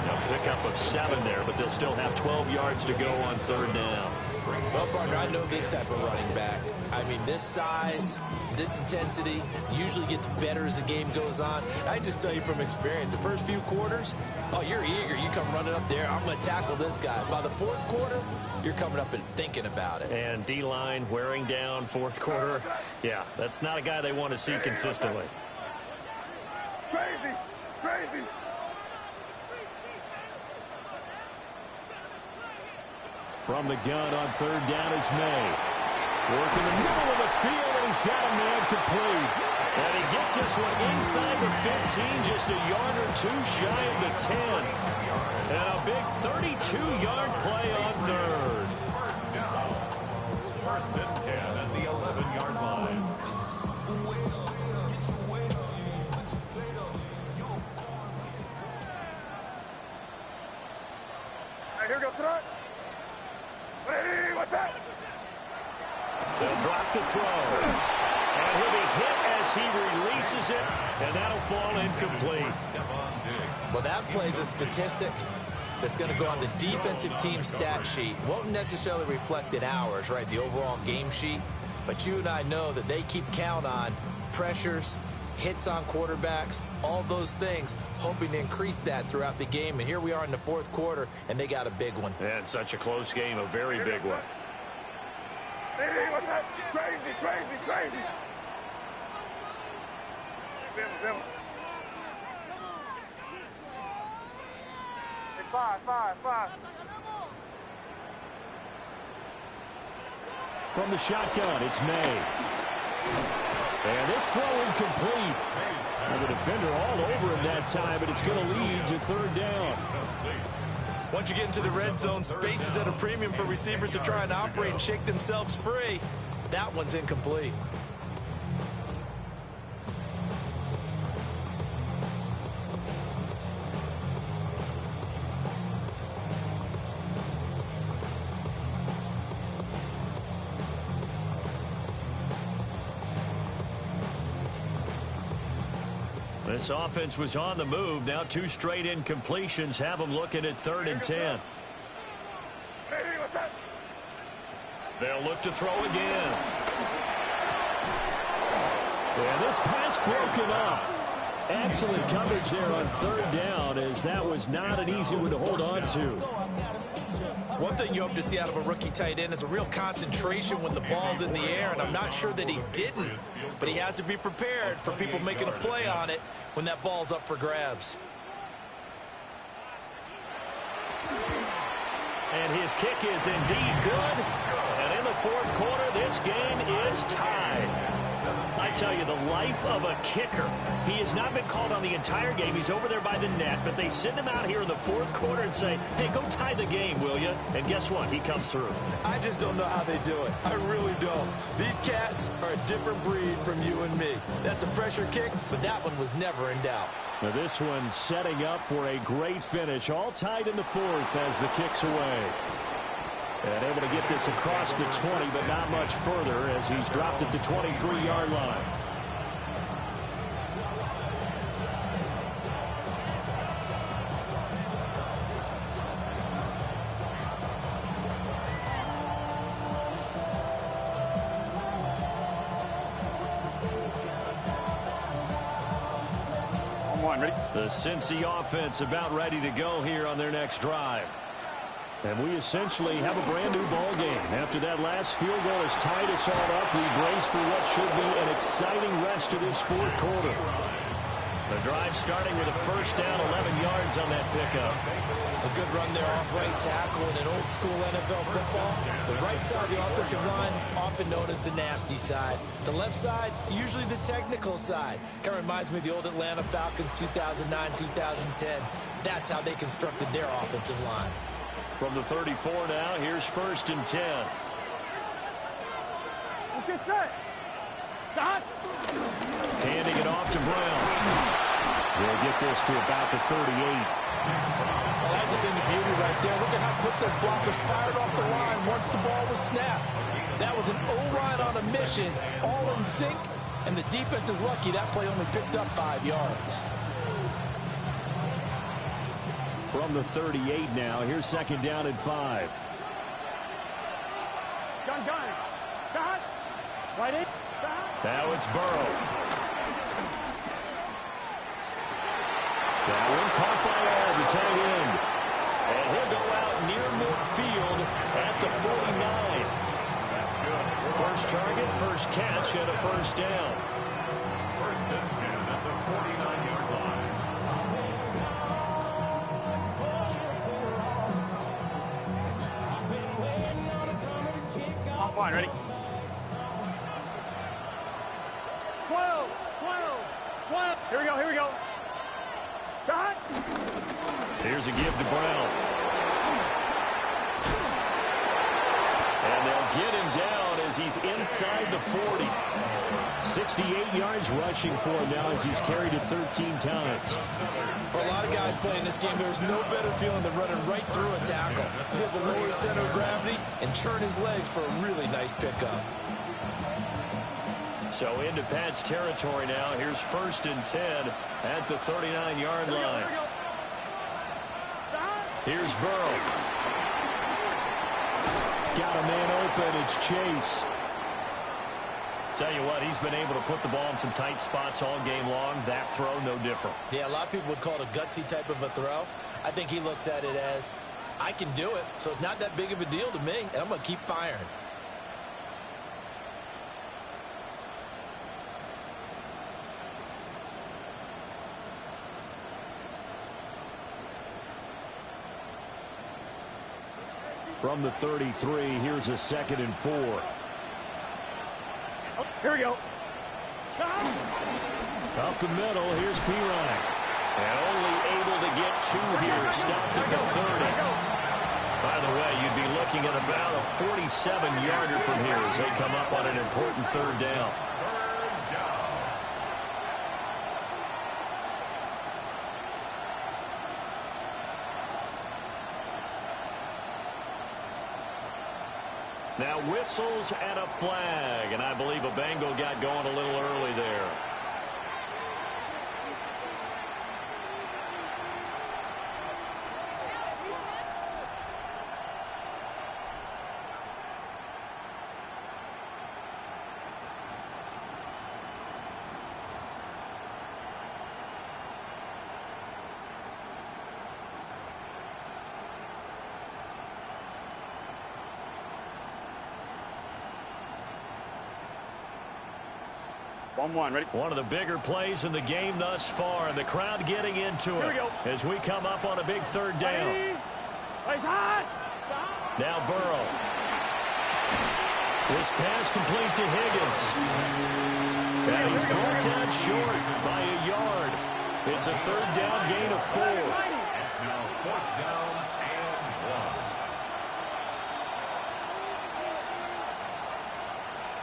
Now pickup of 7 there, but they'll still have 12 yards to go on third down. Well, partner, I know this type of running back. I mean, this size, this intensity usually gets better as the game goes on. I just tell you from experience, the first few quarters, oh, you're eager. You come running up there, I'm going to tackle this guy. By the fourth quarter, you're coming up and thinking about it. And D-line wearing down fourth quarter. Yeah, that's not a guy they want to see consistently. Crazy, crazy. From the gun on third down, it's May. Work in the middle of the field, and he's got a man complete. And he gets this one inside the 15, just a yard or two shy of the 10. And a big 32-yard play on third. First and 10 at the 11-yard line. Hey, here goes tonight. Hey, what's that? They'll drop the throw. And he'll be hit as he releases it, and that'll fall incomplete. Well, that plays a statistic that's going to go on the defensive team stat sheet. Won't necessarily reflect in ours, right, the overall game sheet. But you and I know that they keep count on pressures, hits on quarterbacks, all those things, hoping to increase that throughout the game. And here we are in the fourth quarter, and they got a big one. And such a close game, a very big one. Hey, what's that? Crazy, crazy, crazy. Hey, five. From the shotgun, it's May. And this throw incomplete. And the defender all over him that time, but it's going to lead to third down. Once you get into the red zone, space is at a premium for receivers to try and operate and shake themselves free. That one's incomplete. This offense was on the move. Now 2 straight incompletions have them looking at 3rd and 10. Hey, what's that? They'll look to throw again. And this pass broken off. Excellent coverage there on 3rd down, as that was not an easy one to hold on to. One thing you hope to see out of a rookie tight end is a real concentration when the ball's in the air, and I'm not sure that he didn't, but he has to be prepared for people making a play on it when that ball's up for grabs. And his kick is indeed good. And in the fourth quarter, this game is tied. I tell you, the life of a kicker. He has not been called on the entire game. He's over there by the net, but they send him out here in the fourth quarter and say, hey, go tie the game, will you? And guess what? He comes through. I just don't know how they do it. I really don't. These cats are a different breed from you and me. That's a pressure kick, but that one was never in doubt. Now this one setting up for a great finish. All tied in the fourth as the kick's away. And able to get this across the 20, but not much further as he's dropped it to 23-yard line. The Cincy offense about ready to go here on their next drive. And we essentially have a brand-new ball game. After that last field goal has tied us all up, we brace for what should be an exciting rest of this fourth quarter. The drive starting with a first down, 11 yards on that pickup. A good run there off right tackle in an old-school NFL football. The right side of the offensive line, often known as the nasty side. The left side, usually the technical side. Kind of reminds me of the old Atlanta Falcons 2009-2010. That's how they constructed their offensive line. From the 34 now, here's 1st and 10. Let's get set. Stop. Handing it off to Brown. They'll get this to about the 38. Well, that's been the beauty right there. Look at how quick those blockers fired off the line once the ball was snapped. That was an O-line on a mission, all in sync, and the defense is lucky that play only picked up 5 yards. From the 38 now, here's second down and 5. Gun. Got. Right in. Now it's Burrow. That one caught by all, the tight end. And he'll go out near midfield at the 49. That's good. First target, first catch, and a first down. First and 10 at the 49-yard line. On fine, ready? 12. Here we go. Shot. Here's a give to Brown. And they'll get him down as he's inside the 40. 68 yards rushing for him now as he's carried it 13 times. For a lot of guys playing this game, there's no better feeling than running right through a tackle. He's able to lower his center of gravity and churn his legs for a really nice pickup. So into Pat's territory now. Here's first and 10 at the 39-yard line. Here's Burrow. Got a man open. It's Chase. Tell you what, he's been able to put the ball in some tight spots all game long. That throw, no different. Yeah, a lot of people would call it a gutsy type of a throw. I think he looks at it as, I can do it, so it's not that big of a deal to me, and I'm going to keep firing. From the 33, here's a second and 4. Oh, here we go. Up the middle, here's Pirine. And only able to get 2 here. Stopped at the 30. By the way, you'd be looking at about a 47-yarder from here as they come up on an important third down. Now whistles and a flag, and I believe a Bengal got going a little early there. Ready? One of the bigger plays in the game thus far, and the crowd getting into it as we come up on a big third down. Now Burrow. This pass complete to Higgins. And he's brought down short by a yard. It's a third down gain of 4. It's now 4th down and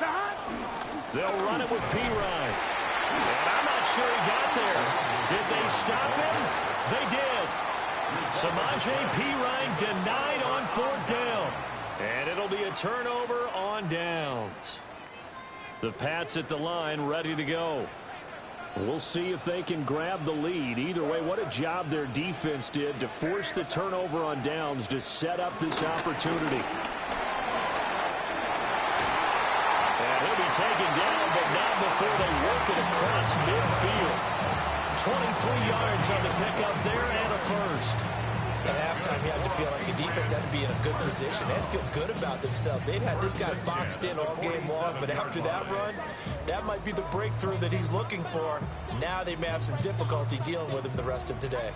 1. They'll run it with Pirine. And I'm not sure he got there. Did they stop him? They did. Samaje Pirine denied on 4th down. And it'll be a turnover on downs. The Pats at the line ready to go. We'll see if they can grab the lead. Either way, what a job their defense did to force the turnover on downs to set up this opportunity. He'll be taken down, but not before they work it across midfield. 23 yards on the pickup there and a first. At halftime, you had to feel like the defense had to be in a good position. They had to feel good about themselves. They'd had this guy boxed in all game long, but after that run, that might be the breakthrough that he's looking for. Now they may have some difficulty dealing with him the rest of today.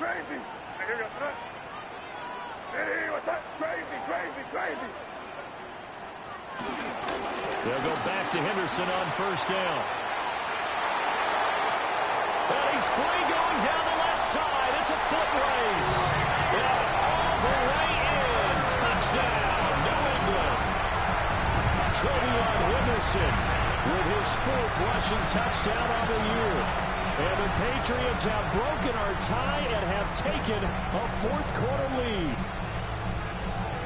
Crazy. Hey, here we go, son. Hey, what's up? Crazy. They'll go back to Henderson on first down. And he's free going down the left side. It's a foot race. And all the way in. Touchdown, New England. Trevion Henderson with his 4th rushing touchdown on the year. And the Patriots have broken our tie and have taken a 4th-quarter lead.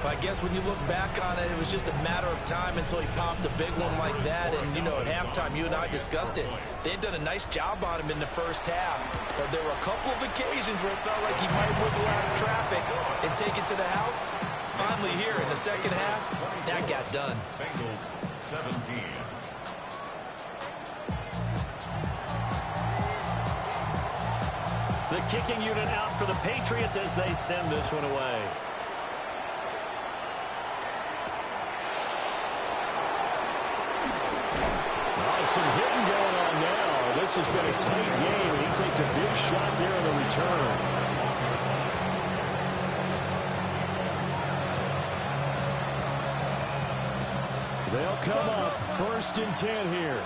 I guess when you look back on it, it was just a matter of time until he popped a big one like that. And, you know, at halftime, you and I discussed it. They had done a nice job on him in the first half. But there were a couple of occasions where it felt like he might wiggle out of traffic and take it to the house. Finally here in the second half, that got done. Bengals 17. The kicking unit out for the Patriots as they send this one away. Some hitting going on now. This has been a tight game, and he takes a big shot there in the return. They'll come up 1st and 10 here.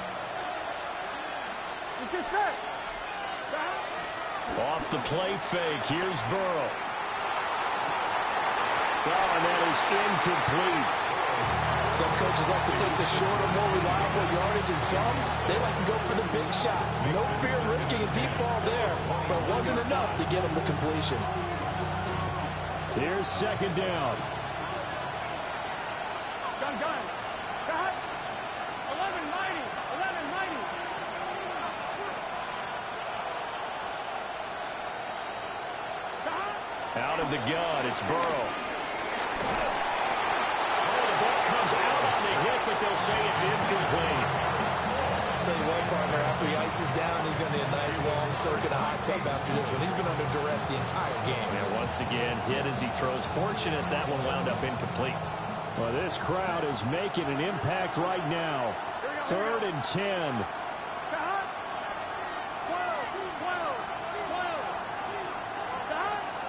Off the play fake. Here's Burrow. Oh, and that is incomplete. Some coaches like to take the shorter, more reliable yardage, and some, they like to go for the big shot. No fear in risking a deep ball there, but it wasn't enough to get him the completion. Here's 2nd down. Gun. Cut. 11 mighty. 11 mighty. Out of the gun, it's Burrow. Out on the hit, but they'll say it's incomplete. Tell you what, partner, after he ices down, he's going to need a nice long soak in a hot tub after this one. He's been under duress the entire game. And once again, hit as he throws. Fortunate that one wound up incomplete. Well, this crowd is making an impact right now. 3rd and 10.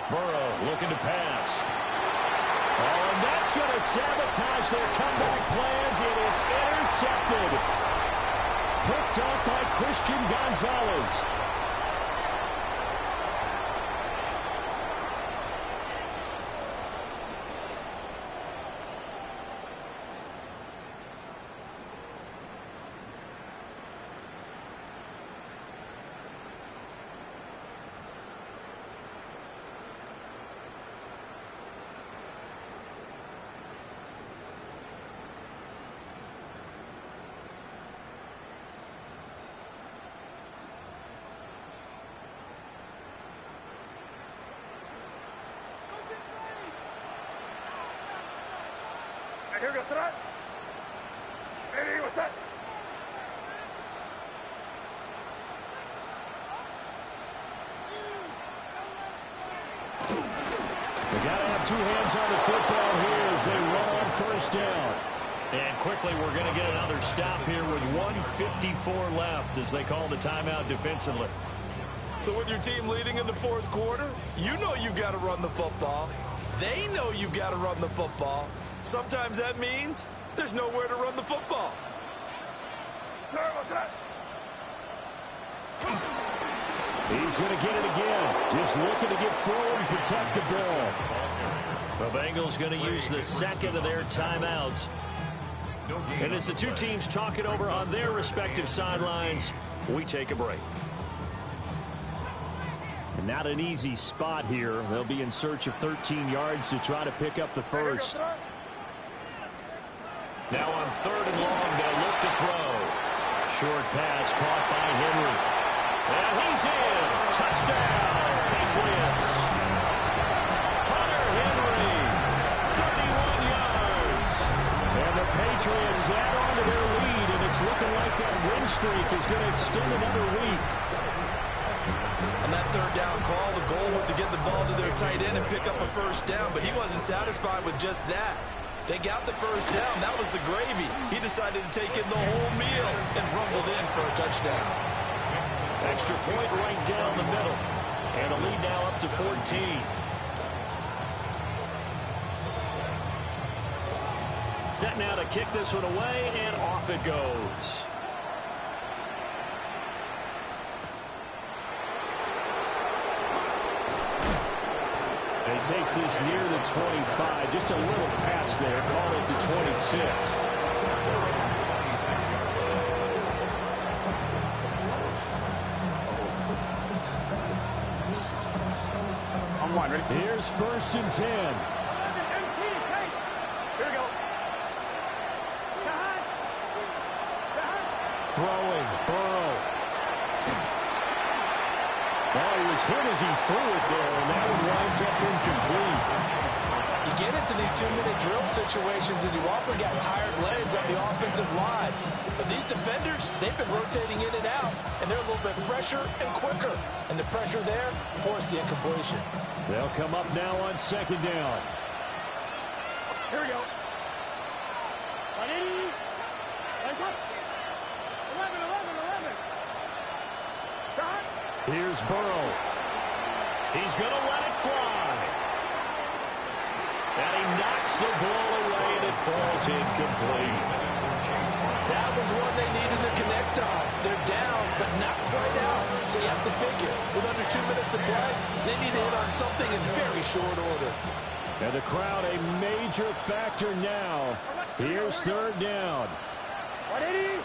Burrow looking to pass. Oh, and that's going to sabotage their comeback plans. It is intercepted. Picked off by Christian Gonzalez. Here goes that. Hey, what's that? They got to have 2 hands on the football here as they run on 1st down. And quickly, we're going to get another stop here with 1:54 left as they call the timeout defensively. So with your team leading in the 4th quarter, you know you've got to run the football. They know you've got to run the football. Sometimes that means there's nowhere to run the football. He's going to get it again. Just looking to get forward and protect the ball. The Bengals going to use the 2nd of their timeouts. And as the 2 teams talk it over on their respective sidelines, we take a break. And not an easy spot here. They'll be in search of 13 yards to try to pick up the first. Now on 3rd and long, they'll look to throw. Short pass caught by Henry. And he's in. Touchdown, Patriots. Hunter Henry, 31 yards. And the Patriots add on to their lead, and it's looking like that win streak is going to extend another week. On that 3rd down call, the goal was to get the ball to their tight end and pick up a 1st down, but he wasn't satisfied with just that. They got the 1st down. That was the gravy. He decided to take in the whole meal and rumbled in for a touchdown. Extra point right down the middle. And a lead now up to 14. Set now to kick this one away, and off it goes. He takes this near the 25. Just a little pass there. Call it the 26. On one, ready? Here's 1st and 10. Here we go. Throwing, Burrow. Oh, he was hit as he threw it there, and that one winds up incomplete. You get into these 2-minute drill situations, and you often got tired legs on the offensive line. But these defenders, they've been rotating in and out, and they're a little bit fresher and quicker. And the pressure there forced the incompletion. They'll come up now on 2nd down. Here we go. 180. Legs up. 11. Shot. Here's Burrow. He's going to let it fly. And he knocks the ball away, and it falls incomplete. That was one they needed to connect on. They're down, but not quite out. So you have to figure, with under 2 minutes to play, they need to hit on something in very short order. And the crowd a major factor now. Here's 3rd down. 180.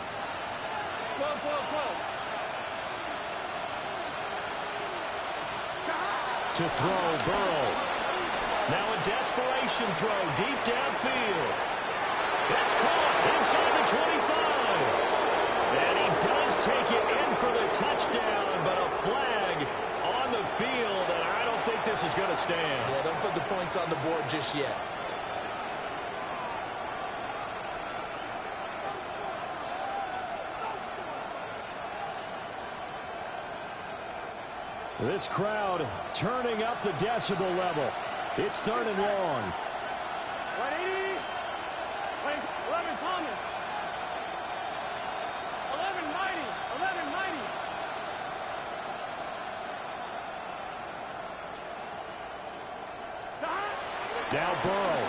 12. To throw, Burrow. Now a desperation throw deep downfield. That's caught inside the 25. And he does take it in for the touchdown, but a flag on the field, and I don't think this is going to stand. Yeah, don't put the points on the board just yet. This crowd turning up the decibel level. It's 3rd and long. 180. 11 Thomas. 11 Mighty. Down Burrow.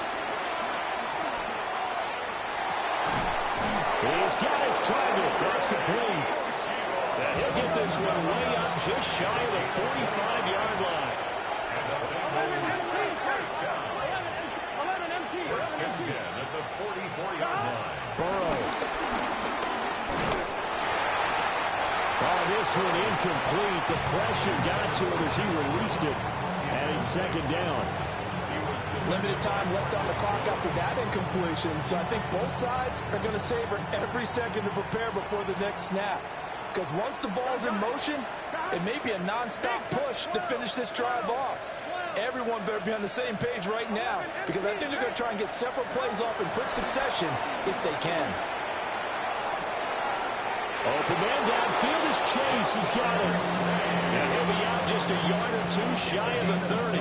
He's got his target. That's complete. And he'll get this one way up just shy of the 45-yard line. 11 MT. First and 10 at the 44-yard line. Burrow. Oh, this one incomplete. The pressure got to him as he released it. And it's 2nd down. Limited time left on the clock after that incompletion, so I think both sides are going to savor every second to prepare before the next snap. Because once the ball's in motion, it may be a non-stop push to finish this drive off. Everyone better be on the same page right now, because I think they're going to try and get several plays off in quick succession if they can. Open man downfield is Chase. He's got it. And he'll be out just a yard or two shy of the 30.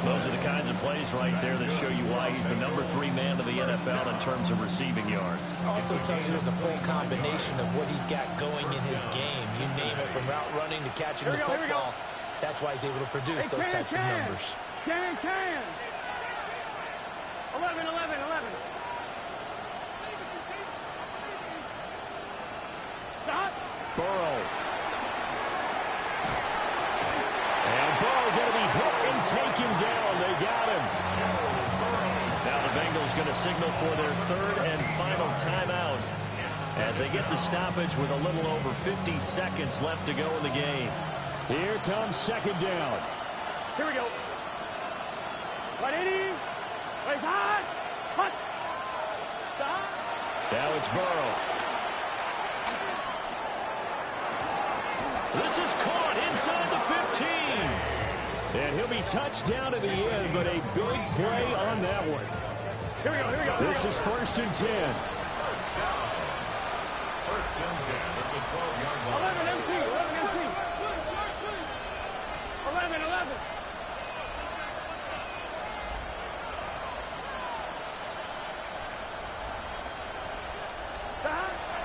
Those are the kinds of plays right there that show you why he's the number 3 man of the NFL in terms of receiving yards. Also tells you there's a full combination of what he's got going in his game. You name it, from route running to catching the football. That's why he's able to produce those types of numbers. Can. 11. Stop. Burrow. And Burrow going to be hit and taken down. They got him. Now the Bengals going to signal for their 3rd and final timeout as they get the stoppage with a little over 50 seconds left to go in the game. Here comes 2nd down. Here we go. 180. Place hot. Hut. Stop. Now it's Burrow. This is caught inside the 15. And he'll be touched down at the end, but a big play on that one. Here we go. This is 1st and 10. First and 10 at the 12-yard line. 11 MT. 11.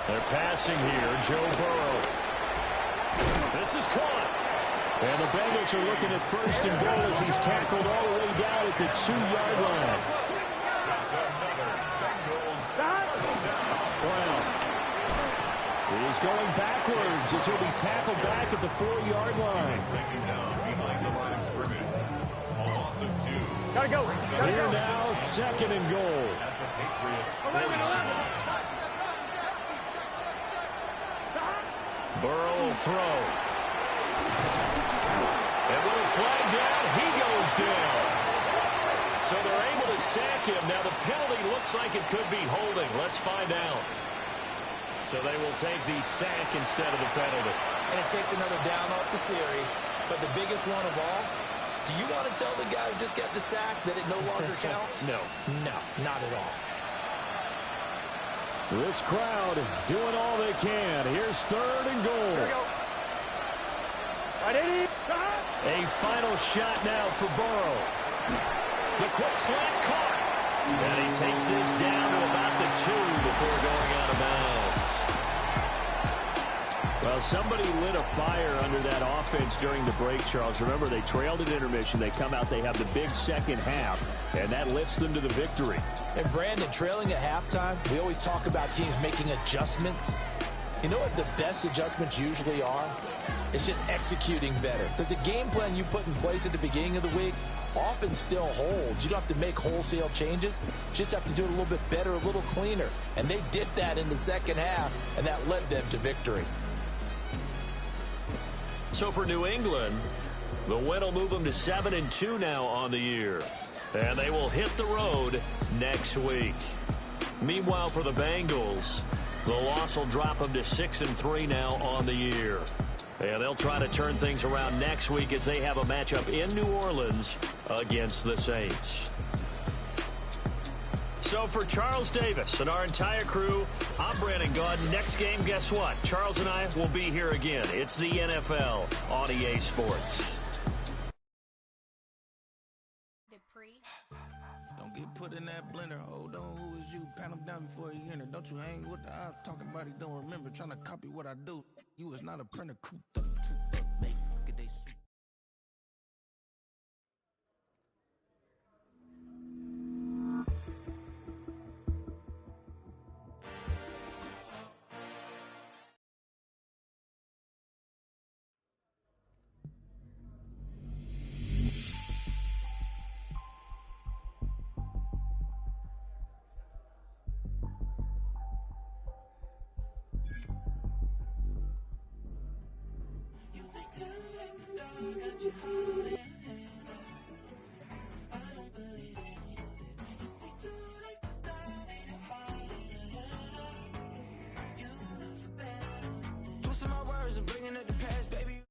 They're passing here. Joe Burrow. This is caught. And the Bengals are looking at 1st and goal as he's tackled all the way down at the 2-yard line. That's another Bengals Brown. He's going backwards as he'll be tackled back at the 4-yard line. taken down behind the line of scrimmage. On Gotta go. Here now, second and goal. At the Patriots. 11. Burrow will throw. And with a flag down, he goes down. So they're able to sack him. Now the penalty looks like it could be holding. Let's find out. So they will take the sack instead of the penalty. And it takes another down off the series. But the biggest one of all, do you want to tell the guy who just got the sack that it no longer counts? No. No, not at all. This crowd doing all they can. Here's third and goal. Here we go. Right in. A final shot now for Burrow. The quick slant caught. And he takes this down to about the 2 before going out of bounds. Well, somebody lit a fire under that offense during the break, Charles. Remember, they trailed at intermission. They come out, they have the big second half, and that lifts them to the victory. And Brandon, trailing at halftime, we always talk about teams making adjustments. You know what the best adjustments usually are? It's just executing better. Because the game plan you put in place at the beginning of the week often still holds. You don't have to make wholesale changes. You just have to do it a little bit better, a little cleaner. And they did that in the second half, and that led them to victory. So for New England, the win will move them to 7-2 now on the year. And they will hit the road next week. Meanwhile, for the Bengals, the loss will drop them to 6-3 now on the year. And they'll try to turn things around next week as they have a matchup in New Orleans against the Saints. So for Charles Davis and our entire crew, I'm Brandon Gaudin. Next game, guess what? Charles and I will be here again. It's the NFL on EA Sports. Don't get put in that blender. Hold on, who is you? Pat him down before he enter. Don't you hang with the ops talking about he don't remember. Trying to copy what I do. You is not a printer. Cooped up, make good day. You say too late to start, got you high.